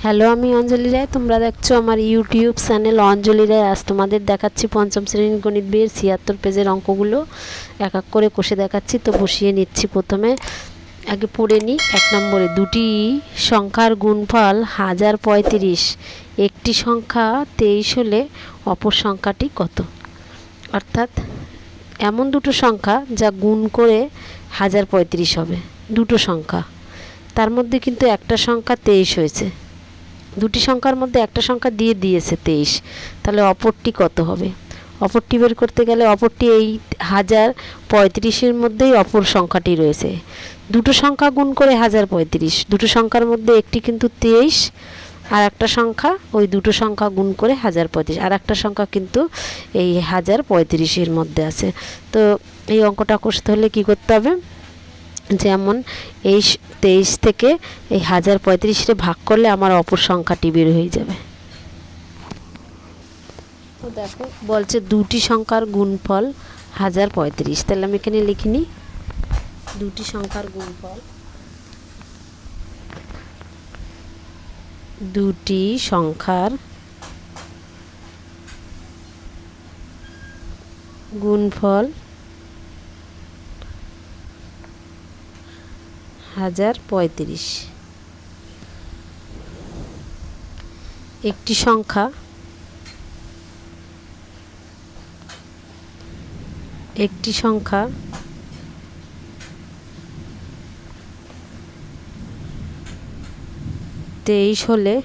Hello, আমি অঞ্জলি রায়। তোমরা দেখছো আমার ইউটিউব চ্যানেল অঞ্জলি রায়। আজ তোমাদের দেখাচ্ছি পঞ্চম শ্রেণীর গণিত বইয়ের ৭৬ পেজের অঙ্কগুলো এক এক করে কষে দেখাচ্ছি। তো বসিয়ে নিচ্ছি। প্রথমে আগে পড়ে নিই। ১ নম্বরে দুটি সংখ্যার গুণফল ১০৩৫, একটি সংখ্যা ২৩ হলে অপর সংখ্যাটি কত? অর্থাৎ এমন দুটো সংখ্যা যা গুণ করে ১০৩৫ হবে। দুটো সংখ্যা, তার মধ্যে কিন্তু একটা সংখ্যা ২৩ হয়েছে। দুটি সংখ্যার মধ্যে একটা সংখ্যা দিয়েছে ২৩, তাহলে অপরটি কত হবে? অপরটি বের করতে গেলে অপরটি এই ১০৩৫-এর মধ্যেই অপর সংখ্যাটি রয়েছে। দুটো সংখ্যা গুণ করে ১০৩৫, দুটো সংখ্যার মধ্যে একটি কিন্তু ২৩, আর একটা সংখ্যা ওই দুটো সংখ্যা গুণ করে ১০৩৫, আর একটা সংখ্যা কিন্তু এই ১০৩৫-এর মধ্যে আছে। তো এই অঙ্কটা করতে হলে কী করতে হবে? যেমন এই ২৩ থেকে এই ১০৩৫-রে ভাগ করলে আমার অপর সংখ্যাটি বের হয়ে যাবে। তো দেখো বলছে দুটি সংখ্যার গুণফল ১০৩৫। তাহলে আমি এখানে লিখে নিই দুটি সংখ্যার গুণফল। দুটি সংখ্যার গুণফল ১০৩৫। একটি সংখ্যা ২৩ হলে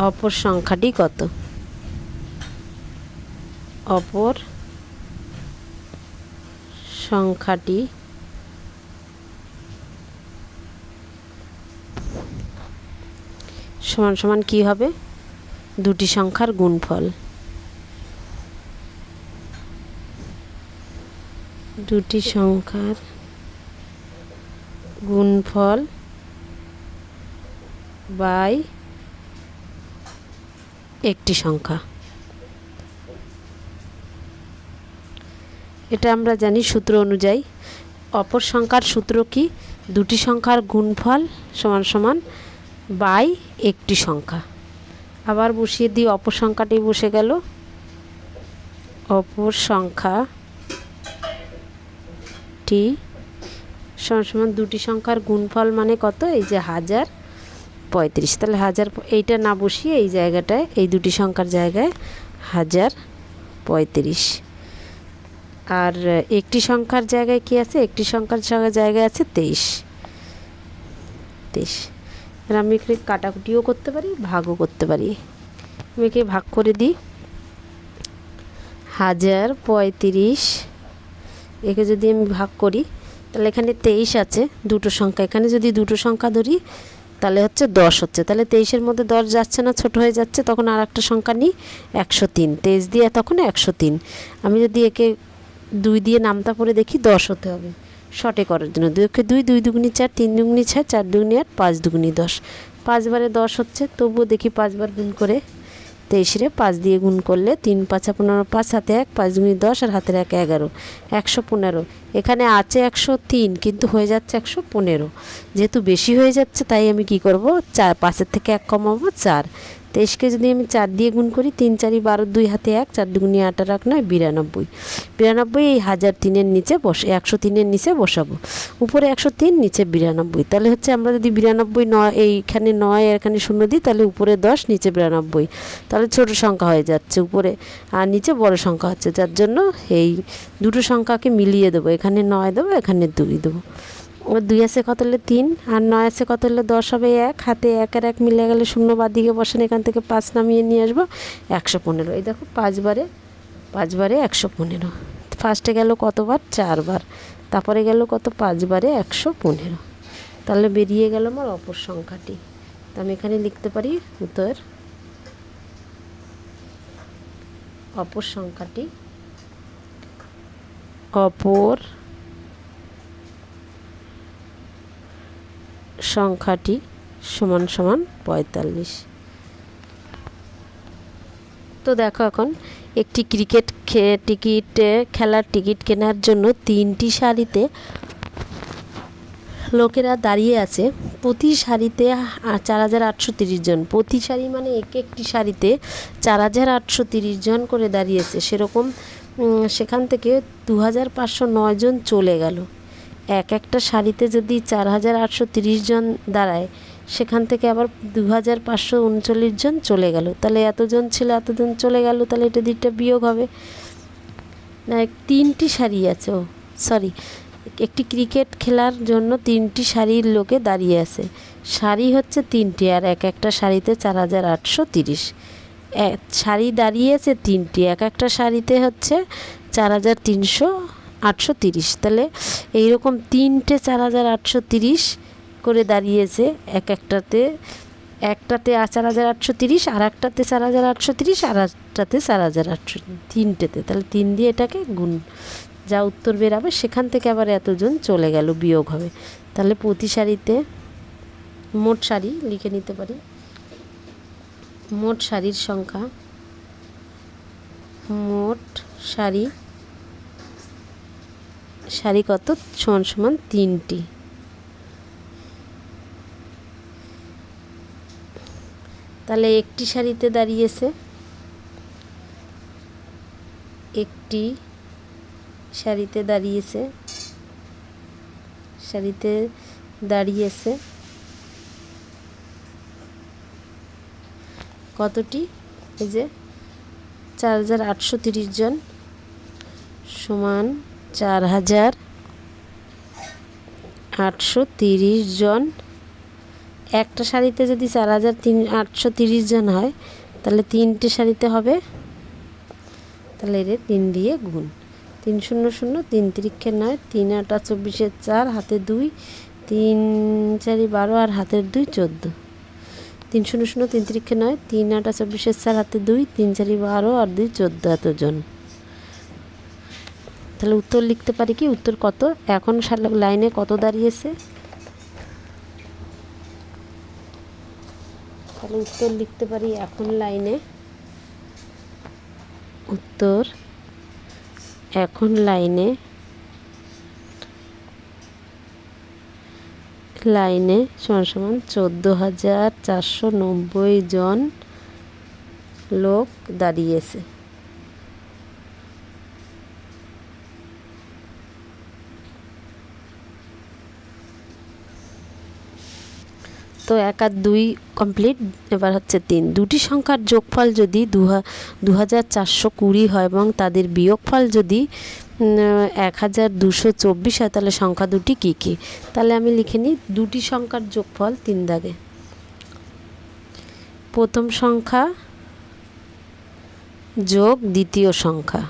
অপর সংখ্যাটি কত? অপর সংখ্যাটি সমান সমান কি হবে? দুটি সংখ্যার গুণফল। দুটি সংখ্যার গুণফল বাই একটি সংখ্যা। এটা আমরা জানি সূত্র অনুযায়ী। অপর সংখ্যার সূত্র কি? দুটি সংখ্যার গুণফল সমান সমান বাই একটি সংখ্যা। আবার বসিয়ে দিই, অপর সংখ্যাটি বসে গেল। অপর সংখ্যাটি সমান সমান দুটি সংখ্যার গুণফল মানে কত? এই যে ১০৩৫। তাহলে এইটা না বসিয়ে এই জায়গাটায়, এই দুটি সংখ্যার জায়গায় ১০৩৫। আর একটি সংখ্যার জায়গায় কি আছে? একটি সংখ্যার জায়গায় আছে ২৩। আর আমি এখানে কাটাকুটিও করতে পারি, ভাগও করতে পারি। আমি একে ভাগ করে দিই। ১০৩৫ একে যদি আমি ভাগ করি, তাহলে এখানে ২৩ আছে দুটো সংখ্যা। এখানে যদি দুটো সংখ্যা ধরি তাহলে হচ্ছে ১০ হচ্ছে। তাহলে ২৩-এর মধ্যে ১০ যাচ্ছে না, ছোট হয়ে যাচ্ছে। তখন আর একটা সংখ্যা নিই, ১০৩। ২৩ দিয়ে তখন ১০৩। আমি যদি একে ২ দিয়ে নামতা পড়ে দেখি ১০ হতে হবে। শর্টে করার জন্য ২ ২, ২ দুগুনি ৪, ৩ দুগুনি ৬, ৪ দুগুনি ৮, ৫ দুগুনি ১০। ৫ বারে ১০ হচ্ছে। তবুও দেখি ৫ বার গুণ করে ২৩-রে ৫ দিয়ে গুণ করলে ৩ ৫ ১৫, ৫ হাতে ১, ৫ দুগুনি ১০, আর হাতের ১ ১১, ১১৫। এখানে আছে ১০৩, কিন্তু হয়ে যাচ্ছে ১১৫। যেহেতু বেশি হয়ে যাচ্ছে তাই আমি কি করব? ৪, ৫-এর থেকে ১ কমাবো ৪। ২৩-কে যদি আমি ৪ দিয়ে গুণ করি, ৩ ৪ ১২, ২ হাতে ১, ৪ দুগুনি ৮ আর ১ ৯, ৯২। ৯২ এই ১০০৩-এর নিচে ১০৩-এর নিচে বসাবো। উপরে ১০৩, নিচে ৯২। তাহলে হচ্ছে আমরা যদি ৯২ এইখানে ৯ আর এখানে ০ দিই, তাহলে উপরে ১০, নিচে ৯২। তাহলে ছোট সংখ্যা হয়ে যাচ্ছে উপরে, আর নিচে বড় সংখ্যা হচ্ছে। যার জন্য এই দুটো সংখ্যাকে মিলিয়ে দেবো। এখানে ৯ দেবো, এখানে ২ দেবো। ওর ২ আছে কত হলে ৩, আর ৯ আছে কত হলে ১০ হবে ১। হাতে ১ আর ১ মিলে গেলে ০ বাদ দিকে বসেন। এখান থেকে ৫ নামিয়ে নিয়ে আসবো, ১১৫। এই দেখো ৫ বারে ১১৫। ফার্স্টে গেল কতবার? ৪ বার। তারপরে গেল কত? ৫ বারে ১১৫। তাহলে বেরিয়ে গেল আমার অপর সংখ্যাটি। তো আমি এখানে লিখতে পারি উত্তর অপর সংখ্যাটি সমান সমান ৪৫। তো দেখো এখন একটি খেলার টিকিট কেনার জন্য 3টি সারিতে লোকেরা দাঁড়িয়ে আছে। প্রতি সারিতে 4830 জন, প্রতি সারি মানে একটি সারিতে 4830 জন করে দাঁড়িয়েছে। সেরকম সেখান থেকে 2509 জন চলে গেল। একটা সারিতে যদি 4830 জন দাঁড়ায়, সেখান থেকে আবার 2539 জন চলে গেল। তাহলে এতজন ছিল, এতজন চলে গেল, তাহলে এটা দুইটা বিয়োগ হবে না। 3টি সারি আছে, সরি, একটি ক্রিকেট খেলার জন্য 3টি সারির লোকে দাঁড়িয়ে আছে। সারি হচ্ছে 3টি, আর একটা সারিতে 4830। সারি দাঁড়িয়ে আছে 3টি, একটা সারিতে হচ্ছে 4330। তাহলে এইরকম 3টে 4830 করে দাঁড়িয়েছে। একটাতে 4830, আর একটাতে 4830, আর একটাতে 4830, 3টেতে। তাহলে 3 দিয়ে এটাকে গুণ, যা উত্তর বেরাবে সেখান থেকে আবার এতজন চলে গেল, বিয়োগ হবে। তাহলে প্রতি সারিতে মোট সারি লিখে নিতে পারি। মোট সারির সংখ্যা, মোট সারি, সারি কত, সমান সমান 3টি। তাহলে একটি সারিতে দাঁড়িয়েছে, একটি সারিতে দাঁড়িয়েছে, সারিতে দাঁড়িয়েছে কতটি, এই যে 4830 জন সমান 4830 জন। একটা সারিতে যদি 4830 জন হয়, তাহলে 3টে সারিতে হবে, তাহলে এর 3 দিয়ে গুণ। 3 0 0, 3 3 9, 3 8 24, 4 হাতে 2, 3 4 12, আর হাতের 2 14। 3 0 0, 3 3 9, 3 8 24, 4 হাতে 2, 3 4 12, আর 2 14, এতজন। তাহলে উত্তর লিখতে পারি কি, উত্তর কত, এখন লাইনে কত দাঁড়িয়েছে। তাহলে উত্তর লিখতে পারি এখন লাইনে, উত্তর এখন লাইনে সমান সমান 14490 জন লোক দাঁড়িয়েছে। তো 1 আর 2 কমপ্লিট। এবার হচ্ছে 3। দুটি সংখ্যার যোগফল যদি 2420 হয় এবং তাদের বিয়োগফল যদি 1224 হয়, তাহলে সংখ্যা দুটি কী কী। তাহলে আমি লিখে নিই দুটি সংখ্যার যোগফল 3 দাগে। প্রথম সংখ্যা যোগ দ্বিতীয় সংখ্যা,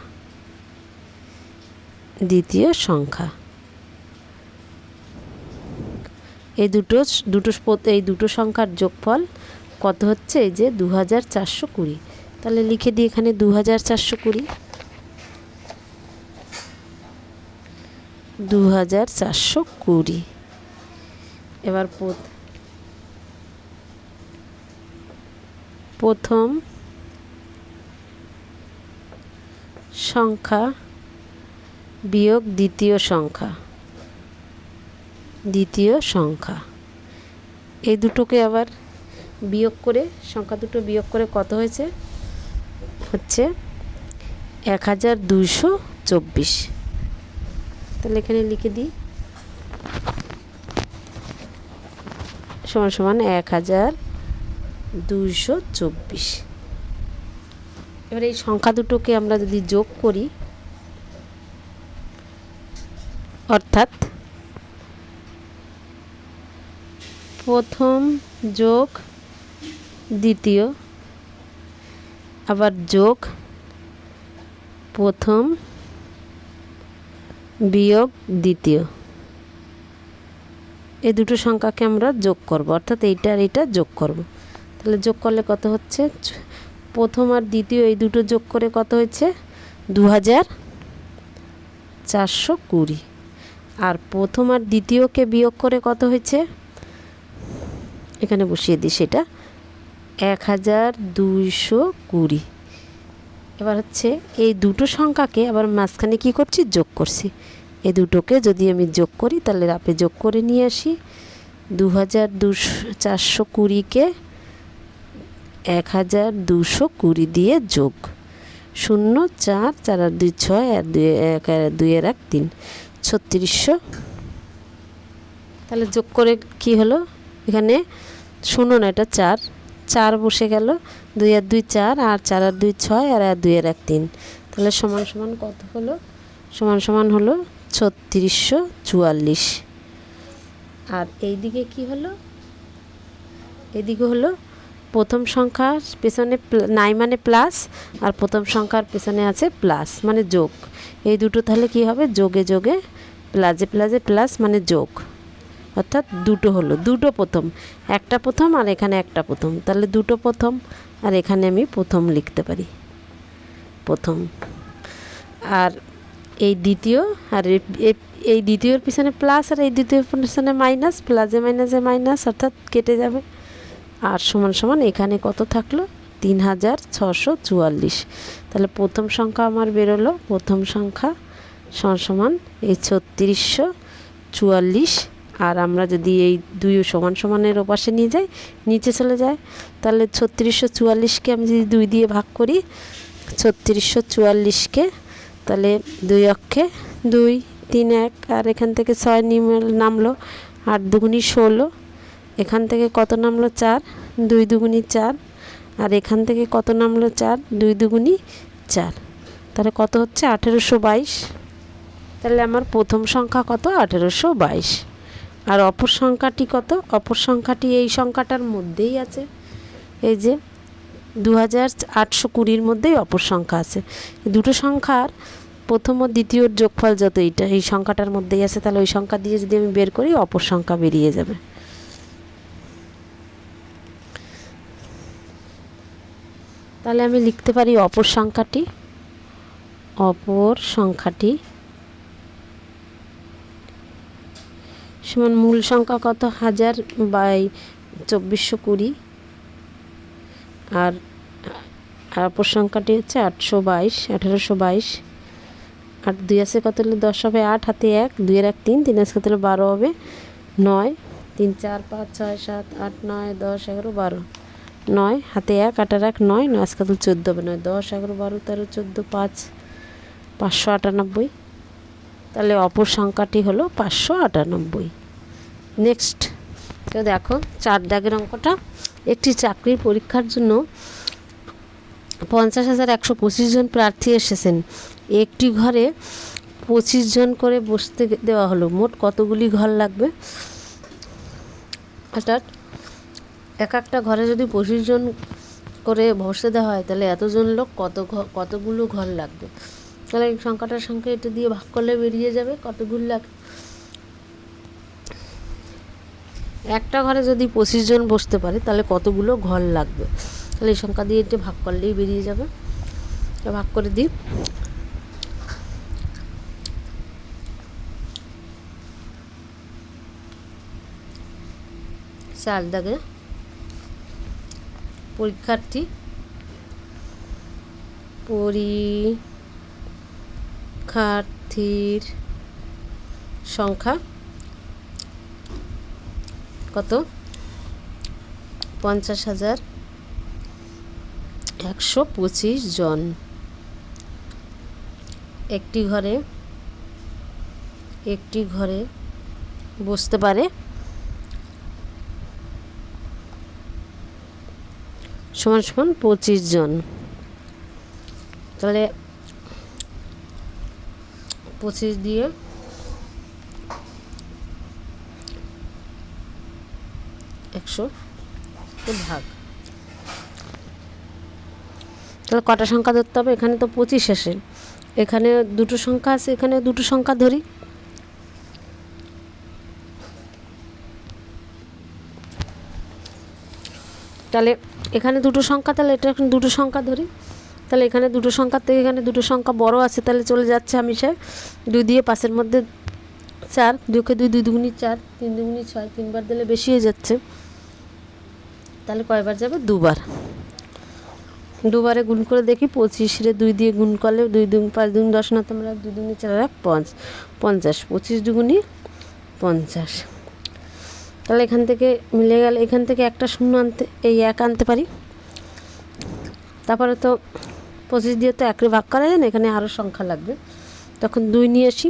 দ্বিতীয় সংখ্যা, এই দুটো সংখ্যার যোগফল কত হচ্ছে, এই যে 2420। তাহলে লিখে দিই এখানে 2420, 2420। এবার প্রথম সংখ্যা বিয়োগ দ্বিতীয় সংখ্যা, দ্বিতীয় সংখ্যা, এই দুটোকে আবার বিয়োগ করে, সংখ্যা দুটো বিয়োগ করে কত হয়েছে, হচ্ছে 1224। তাহলে এখানে লিখে দিই সমান সমান 1224। এবার এই সংখ্যা দুটোকে আমরা যদি যোগ করি, অর্থাৎ প্রথম যোগ দ্বিতীয়, আবার যোগ প্রথম বিয়োগ দ্বিতীয়, এই দুটো সংখ্যাকে আমরা যোগ করব, অর্থাৎ এইটা আর এইটা যোগ করব। তাহলে যোগ করলে কত হচ্ছে, প্রথম আর দ্বিতীয় এই দুটো যোগ করে কত হয়েছে 2420। আর প্রথম আর দ্বিতীয়কে বিয়োগ করে কত হয়েছে, এখানে বসিয়ে দিই সেটা 1220। এবার হচ্ছে এই দুটো সংখ্যাকে আবার মাঝখানে কি করছি, যোগ করছি। এই দুটোকে যদি আমি যোগ করি তাহলে রাপে যোগ করে নিয়ে আসি। 2420কে 1220 দিয়ে যোগ 0 4 4 আর 2 6 আর 2 1 আর 2 এর 1 3 3600। তাহলে যোগ করে কি হলো, এখানে 0 না, এটা 4 4 বসে গেল, 2 আর 2 4 আর 4 আর 2 6 আর 2 এর 1 3। তাহলে সমান সমান কত হলো, সমান সমান হলো 3644। আর এইদিকে কি হলো, এদিকে হলো প্রথম সংখ্যার পেছনে নাই মানে প্লাস, আর প্রথম সংখ্যার পেছনে আছে প্লাস মানে যোগ। এই দুটো তাহলে কি হবে, যোগে যোগে প্লাসে প্লাসে প্লাস মানে যোগ, অর্থাৎ দুটো হলো, দুটো প্রথম, একটা প্রথম আর এখানে একটা প্রথম, তাহলে দুটো প্রথম, আর এখানে আমি প্রথম লিখতে পারি, প্রথম। আর এই দ্বিতীয়, আর এই দ্বিতীয়র পিছনে প্লাস আর এই দ্বিতীয়র পিছনে মাইনাস, প্লাসে মাইনাসে মাইনাস অর্থাৎ কেটে যাবে। আর সমান সমান এখানে কত থাকলো, 3644। তাহলে প্রথম সংখ্যা আমার বেরোলো, প্রথম সংখ্যা সমান সমান এই 3644। আর আমরা যদি এই দুই সমান সমানের ওপাশে নিয়ে যাই, নিচে চলে যায়, তাহলে 3644কে আমি যদি 2 দিয়ে ভাগ করি, 3644কে, তাহলে 2 অক্ষে 2 3 1, আর এখান থেকে 6 নামলো, 8 দুগুণি 16, এখান থেকে কত নামলো 4, 2 দুগুণি 4, আর এখান থেকে কত নামলো 4, 2 দুগুণি 4, তাহলে কত হচ্ছে 1822। তাহলে আমার প্রথম সংখ্যা কত, 1822। আর অপর সংখ্যাটি কত, অপর সংখ্যাটি এই সংখ্যাটার মধ্যেই আছে, এই যে 2820-র মধ্যেই অপর সংখ্যা আছে। দুটো সংখ্যার প্রথম ও দ্বিতীয়র যোগফল যত, এইটা এই সংখ্যাটার মধ্যেই আছে, তাহলে ওই সংখ্যা দিয়ে যদি আমি বের করি অপর সংখ্যা বেরিয়ে যাবে। তাহলে আমি লিখতে পারি অপর সংখ্যাটি, অপর সংখ্যাটি সমান মূল সংখ্যা কত, 1000/2420, আর অপর সংখ্যাটি হচ্ছে 1822। 8 2 আছে কত হলে 10 হবে, 8 হাতে 1, 2 এর 1 3, 3 আছে কত হলে 12 হবে, 9 3 4 5 6 7 8 9 10 11 12, 9 হাতে 1, 8 আর 1 9, 9 আছে কত 14 হবে, 9 10 11 12 13 14 5 598। তাহলে অপর সংখ্যাটি হলো 598। নেক্সট তো দেখো 4 দাগের অঙ্কটা, একটি চাকরির পরীক্ষার জন্য 50,125 জন প্রার্থী এসেছেন। একটি ঘরে 25 জন করে বসতে দেওয়া হলো, মোট কতগুলি ঘর লাগবে। অর্থাৎ একটা ঘরে যদি 25 জন করে বসতে দেওয়া হয়, তাহলে এতজন লোক কতগুলো ঘর লাগবে। তাহলে এই সংখ্যাটার সঙ্গে এটা দিয়ে ভাগ করলে বেরিয়ে যাবে কতগুলো লাগবে। একটা ঘরে যদি 25 জন বসতে পারে তাহলে কতগুলো ঘর লাগবে, তাহলে এই সংখ্যা দিয়ে এটা ভাগ করলেই বেরিয়ে যাবে। ভাগ করে দিই, চার দাগে পরীক্ষার্থীর সংখ্যা কত, 50,125 জন। একটি ঘরে বসতে পারে সমান সমান 25 জন। তাহলে 25 দিয়ে একশো ভাগ, তাহলে কটা সংখ্যা ধরতে হবে, এখানে তো 25 আসে, এখানে দুটো সংখ্যা আছে, এখানে দুটো সংখ্যা ধরি। তাহলে এখানে দুটো সংখ্যা, তাহলে এটা এখন দুটো সংখ্যা ধরি। তাহলে এখানে দুটো সংখ্যার থেকে এখানে দুটো সংখ্যা বড় আছে, তাহলে চলে যাচ্ছে আমি সে 2 দিয়ে 5-এর মধ্যে 4, 2কে 2 2 দুগুণি 4, 3 দুগুণি 6, 3বার দিলে বেশি হয়ে যাচ্ছে, তাহলে কয়বার যাবে, 2বার। দুবারে গুণ করে দেখি, 25 রে 2 দিয়ে গুণ করলে 2 দুগুণ 5 দুগুণ 10 না, তোমরা 2 দুগুণে 4 আর 5 50, 25 দুগুণে 50। তাহলে এখান থেকে মিলে গেলে এখান থেকে একটা শূন্য আনতে, এই 1 আনতে পারি। তারপরে তো 25 দিয়ে তো 1 রে ভাগ করা যায় না, এখানে আরও সংখ্যা লাগবে, তখন 2 নিয়ে আসি।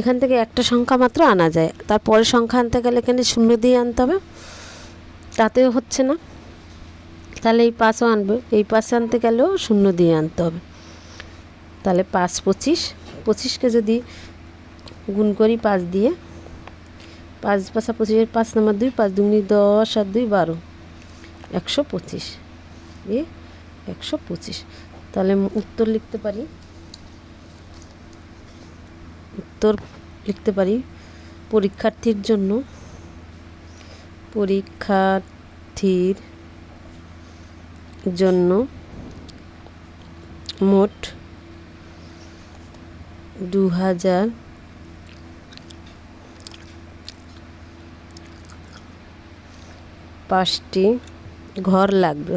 এখান থেকে একটা সংখ্যা মাত্র আনা যায়, তারপরে সংখ্যা আনতে গেলে এখানে শূন্য দিয়ে আনতে হবে, তাতেও হচ্ছে না। তাহলে এই 5ও আনবে, এই 5 আনতে গেলেও শূন্য দিয়ে আনতে হবে। তাহলে 5 25, 25কে যদি গুণ করি 5 দিয়ে, 5 5 25, 5 নম্বর 2, 5 দুগুণে 10 আর 2 12, 125, 125। তাহলে উত্তর লিখতে পারি, উত্তর লিখতে পারি পরীক্ষার্থীর জন্য, পরীক্ষার্থীর জন্য মোট 2005টি ঘর লাগবে।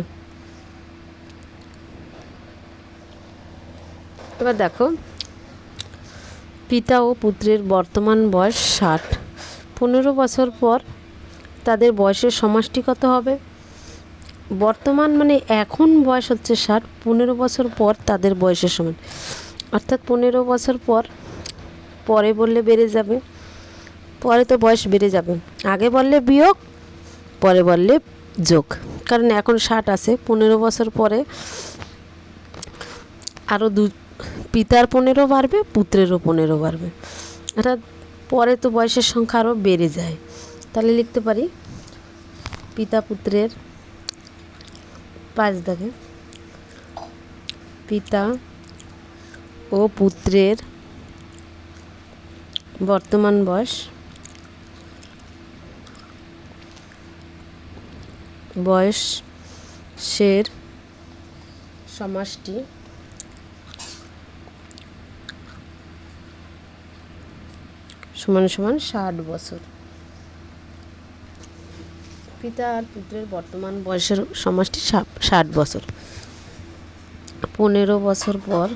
এবার দেখো, পিতা ও পুত্রের বর্তমান বয়স 60, 15 বছর পর তাদের বয়সের সমষ্টি কত হবে? বর্তমান মানে এখন বয়স হচ্ছে 60, 15 বছর পর তাদের বয়সের সমান, অর্থাৎ 15 বছর পর, পরে বললে বেড়ে যাবে, পরে তো বয়স বেড়ে যাবে, আগে বললে বিয়োগ, পরে বললে যোগ, কারণ এখন 60 আছে, 15 বছর পরে আরও পিতার 15 বাড়বে, পুত্রেরও 15 বাড়বে, অর্থাৎ পরে তো বয়সের সংখ্যা আরও বেড়ে যায়। তাহলে লিখতে পারি পিতা পুত্রের 5 দাগে, পিতা ও পুত্রের বর্তমান বয়সের সমষ্টি সমান সমান 60 বছর। পিতা আর পুত্রের বর্তমান বয়সের সমষ্টি 60 বছর। 15 বছর পর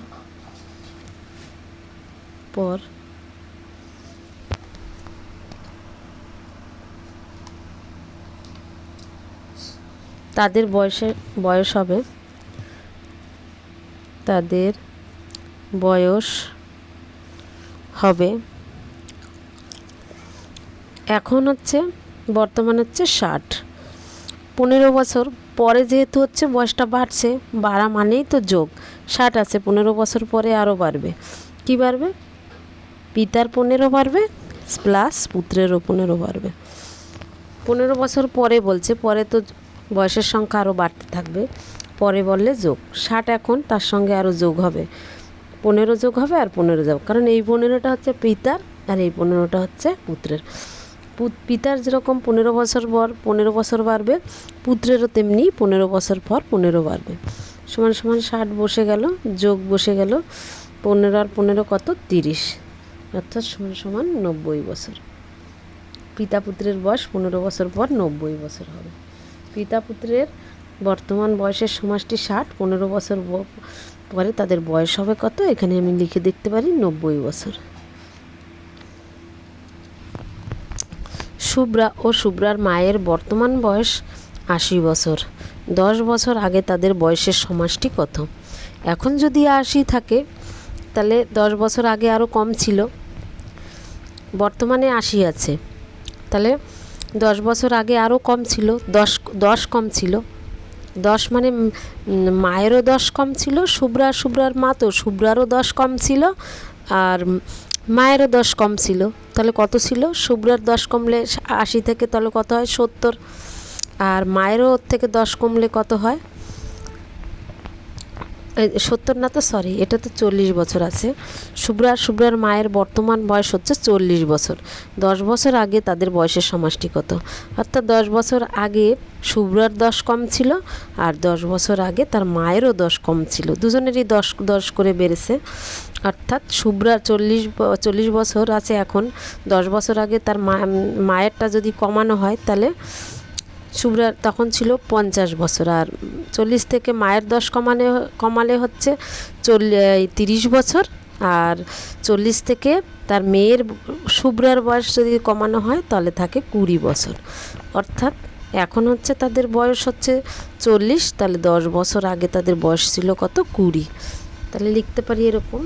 তাদের বয়স হবে, তাদের বয়স হবে, এখন হচ্ছে বর্তমান হচ্ছে 60, 15 বছর পরে যেহেতু হচ্ছে বয়সটা বাড়ছে, বাড়া মানেই তো যোগ, 60 আছে, 15 বছর পরে আরও বাড়বে, কি বাড়বে? পিতার 15 বাড়বে প্লাস পুত্রেরও 15 বাড়বে। 15 বছর পরে বলছে, পরে তো বয়সের সংখ্যা আরও বাড়তে থাকবে, পরে বললে যোগ, 60 এখন, তার সঙ্গে আরও যোগ হবে, 15 যোগ হবে আর 15 যোগ, কারণ এই 15টা হচ্ছে পিতার আর এই 15টা হচ্ছে পুত্রের। পিতার যেরকম 15 বছর পর 15 বছর বাড়বে, পুত্রেরও তেমনি 15 বছর পর 15 বাড়বে, সমান সমান 60 বসে গেল, যোগ বসে গেল, 15 আর 15 কত? 30, অর্থাৎ সমান সমান 90 বছর। পিতা পুত্রের বয়স 15 বছর পর 90 বছর হবে। পিতা পুত্রের বর্তমান বয়সের সমষ্টি 60, 15 বছর পরে তাদের বয়স হবে কত? এখানে আমি লিখে দেখতে পারি 90 বছর। শুভ্রা ও শুভ্রার মায়ের বর্তমান বয়স 80 বছর, 10 বছর আগে তাদের বয়সের সমষ্টি কত? এখন যদি 80 থাকে তাহলে 10 বছর আগে আরও কম ছিল, বর্তমানে 80 আছে, তাহলে 10 বছর আগে আরও কম ছিল, 10 কম ছিল, 10 মানে মায়েরও 10 কম ছিল, শুভ্রার মা তো শুভ্রারও 10 কম ছিল আর মায়েরও 10 কম ছিল, তাহলে কত ছিল? শুভ্রার 10 কমলে 80 থেকে তাহলে কত হয়? 70, আর মায়েরও ওর থেকে 10 কমলে কত হয়? 70 না, তো সরি, এটা তো 40 বছর আছে। শুভ্রার মায়ের বর্তমান বয়স হচ্ছে 40 বছর, 10 বছর আগে তাদের বয়সের সমষ্টি কত? অর্থাৎ 10 বছর আগে শুভ্রার 10 কম ছিল আর 10 বছর আগে তার মায়েরও 10 কম ছিল, দুজনেরই 10 করে বেড়েছে, অর্থাৎ শুভ্রার 40 বছর আছে এখন, 10 বছর আগে তার মায়েরটা যদি কমানো হয় তাহলে শুভ্রার তখন ছিল 50 বছর, আর 40 থেকে মায়ের 10 কমালে হচ্ছে 30 বছর, আর 40 থেকে তার মেয়ের শুভ্রার বয়স যদি কমানো হয় তাহলে থাকে 20 বছর। অর্থাৎ এখন হচ্ছে তাদের বয়স হচ্ছে 40, তাহলে 10 বছর আগে তাদের বয়স ছিল কত? 20। তাহলে লিখতে পারি এরকম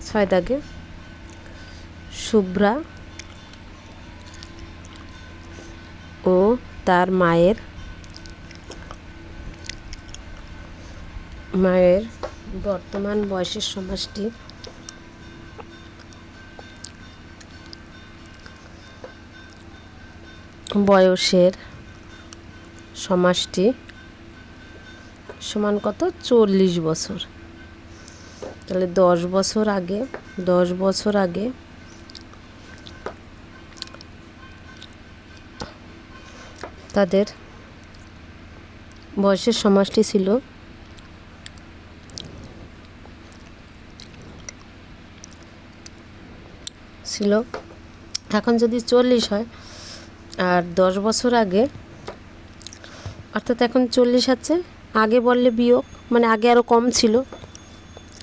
6 দাগে, শুভ্রা ও তার মায়ের বর্তমান বয়সের সমষ্টি সমান কত? 40 বছর। তাহলে 10 বছর আগে তাদের বয়সের সমষ্টি ছিল এখন যদি 40 হয়, আর 10 বছর আগে, অর্থাৎ এখন 40 আছে, আগে বললে বিয়োগ, মানে আগে আরও কম ছিল,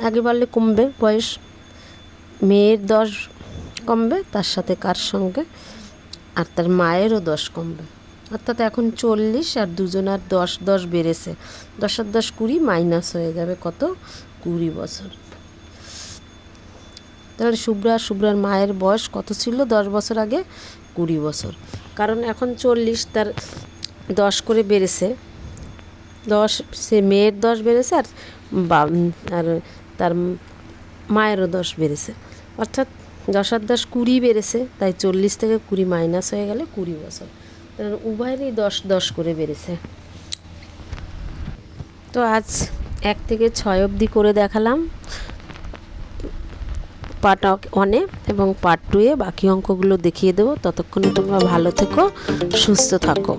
আগে বললে কমবে বয়স, মেয়ের 10 কমবে, তার সাথে কার সঙ্গে? আর তার মায়েরও 10 কমবে। অর্থাৎ এখন 40, আর দুজনার 10 বেড়েছে, 10 আর 10 20, মাইনাস হয়ে যাবে কত? 20 বছর। তাহলে শুভ্রার মায়ের বয়স কত ছিল 10 বছর আগে? 20 বছর। কারণ এখন 40, তার 10 করে বেড়েছে, 10 সে মেয়ের 10 বেড়েছে, আর তার মায়েরও 10 বেড়েছে, অর্থাৎ 10 আর 10 20 বেড়েছে, তাই 40 থেকে 20 মাইনাস হয়ে গেলে 20 বছর। উভয়েরই 10 করে বেড়েছে। তো আজ 1 থেকে 6 অবধি করে দেখালাম পার্ট 1-এ, এবং পার্ট 2-এ বাকি অঙ্কগুলো দেখিয়ে দেবো। ততক্ষণে তোমরা ভালো থেকো, সুস্থ থাকো।